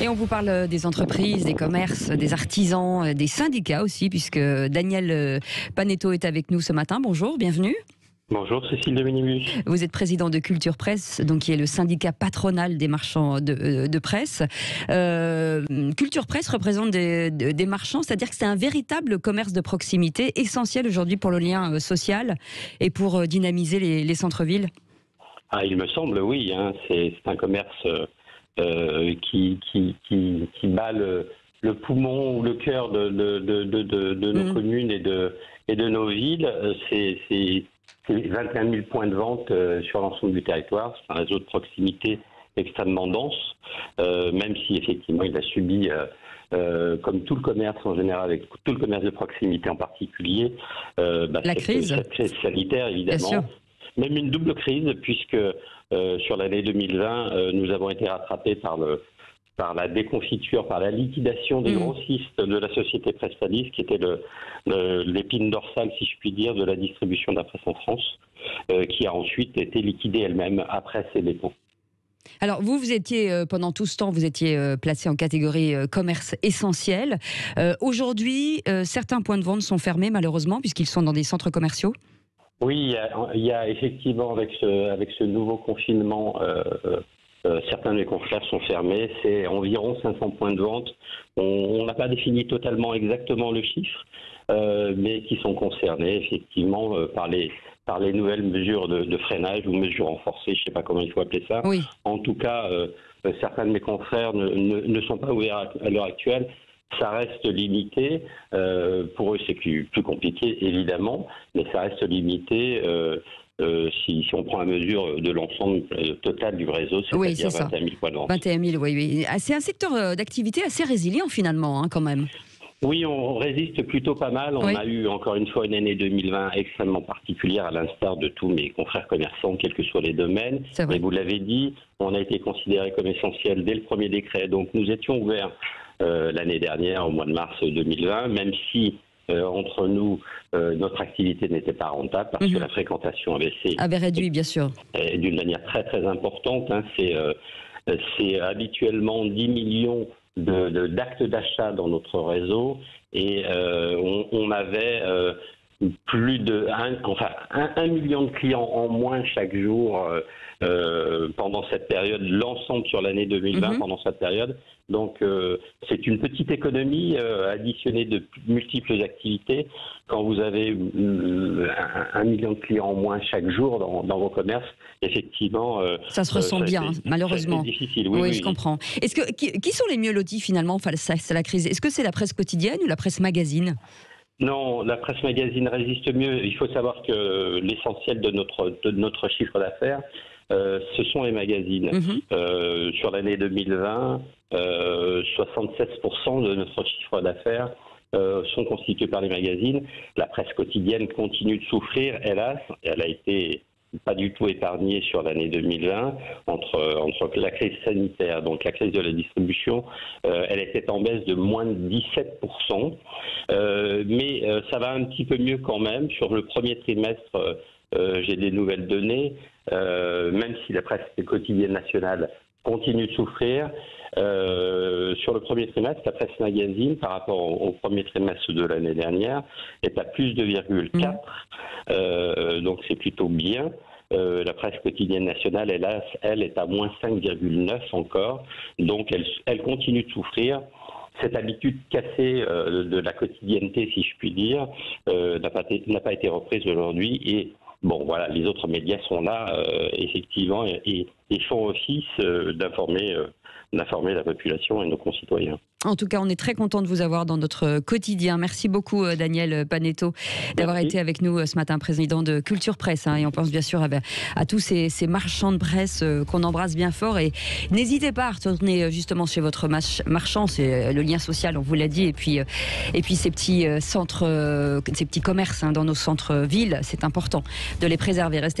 Et on vous parle des entreprises, des commerces, des artisans, des syndicats aussi, puisque Daniel Panetto est avec nous ce matin. Bonjour, bienvenue. Bonjour Cécile de Minimus. Vous êtes président de Culture Presse, donc qui est le syndicat patronal des marchands de presse. Culture Presse représente des marchands, c'est-à-dire que c'est un véritable commerce de proximité, essentiel aujourd'hui pour le lien social et pour dynamiser les centres-villes. Ah, il me semble, oui. C'est un commerce qui bat le poumon ou le cœur de nos communes et de nos villes. C'est 21 000 points de vente sur l'ensemble du territoire. C'est un réseau de proximité extrêmement dense, même si effectivement il a subi, comme tout le commerce en général, avec tout le commerce de proximité en particulier, la crise. Cette crise sanitaire évidemment. Même une double crise, puisque sur l'année 2020, nous avons été rattrapés par la déconfiture, par la liquidation des grossistes de la société Presstalis, qui était l'épine dorsale, si je puis dire, de la distribution de la presse en France, qui a ensuite été liquidée elle-même après ses dépôts. Alors vous étiez, pendant tout ce temps, vous étiez placé en catégorie commerce essentiel. Aujourd'hui, certains points de vente sont fermés malheureusement, puisqu'ils sont dans des centres commerciaux. Oui, il y a effectivement, avec ce nouveau confinement, certains de mes confrères sont fermés. C'est environ 500 points de vente. On n'a pas défini totalement exactement le chiffre, mais qui sont concernés effectivement par les nouvelles mesures de freinage ou mesures renforcées, je ne sais pas comment il faut appeler ça. Oui. En tout cas, certains de mes confrères ne sont pas ouverts à l'heure actuelle. Ça reste limité. Pour eux, c'est plus compliqué, évidemment, mais ça reste limité si on prend la mesure de l'ensemble total du réseau, c'est-à-dire 21 000 points de vente. 21 000, oui. C'est un secteur d'activité assez résilient, finalement, quand même. Oui, on résiste plutôt pas mal. On a eu, encore une fois, une année 2020 extrêmement particulière, à l'instar de tous mes confrères commerçants, quels que soient les domaines. Et vous l'avez dit, on a été considéré comme essentiel dès le premier décret. Donc, nous étions ouverts l'année dernière, au mois de mars 2020, même si entre nous, notre activité n'était pas rentable parce que la fréquentation avait réduit, bien sûr. D'une manière très très importante. C'est habituellement 10 millions d'actes d'achat dans notre réseau et on avait plus de 1 million de clients en moins chaque jour pendant cette période, l'ensemble sur l'année 2020 pendant cette période. Donc c'est une petite économie additionnée de multiples activités. Quand vous avez 1 million de clients en moins chaque jour dans vos commerces, effectivement... ça se ressent bien, malheureusement. C'est difficile, oui, je comprends. Qui sont les mieux lotis finalement face à la crise? Est-ce que c'est la presse quotidienne ou la presse magazine? Non, la presse magazine résiste mieux. Il faut savoir que l'essentiel de notre chiffre d'affaires, ce sont les magazines. Sur l'année 2020, 76% de notre chiffre d'affaires sont constitués par les magazines. La presse quotidienne continue de souffrir, hélas. Elle a été pas du tout épargnée sur l'année 2020 entre la crise sanitaire, donc la crise de la distribution, elle était en baisse de moins de 17%, mais ça va un petit peu mieux quand même. Sur le premier trimestre, j'ai des nouvelles données, même si la presse quotidienne nationale continue de souffrir. Sur le premier trimestre, la presse magazine, par rapport au premier trimestre de l'année dernière, est à plus 2,4. Donc c'est plutôt bien. La presse quotidienne nationale, hélas, elle est à moins 5,9 encore. Donc elle continue de souffrir. Cette habitude cassée de la quotidienneté, si je puis dire, n'a pas été reprise aujourd'hui. Et bon, voilà, les autres médias sont là, effectivement, et font office d'informer la population et nos concitoyens. En tout cas, on est très content de vous avoir dans notre quotidien. Merci beaucoup, Daniel Panetto, d'avoir été avec nous ce matin, président de Culture Presse. Et on pense bien sûr à tous ces marchands de presse qu'on embrasse bien fort. Et n'hésitez pas à retourner justement chez votre marchand. C'est le lien social, on vous l'a dit. Et puis ces petits centres, ces petits commerces dans nos centres-villes, c'est important de les préserver. Restez avec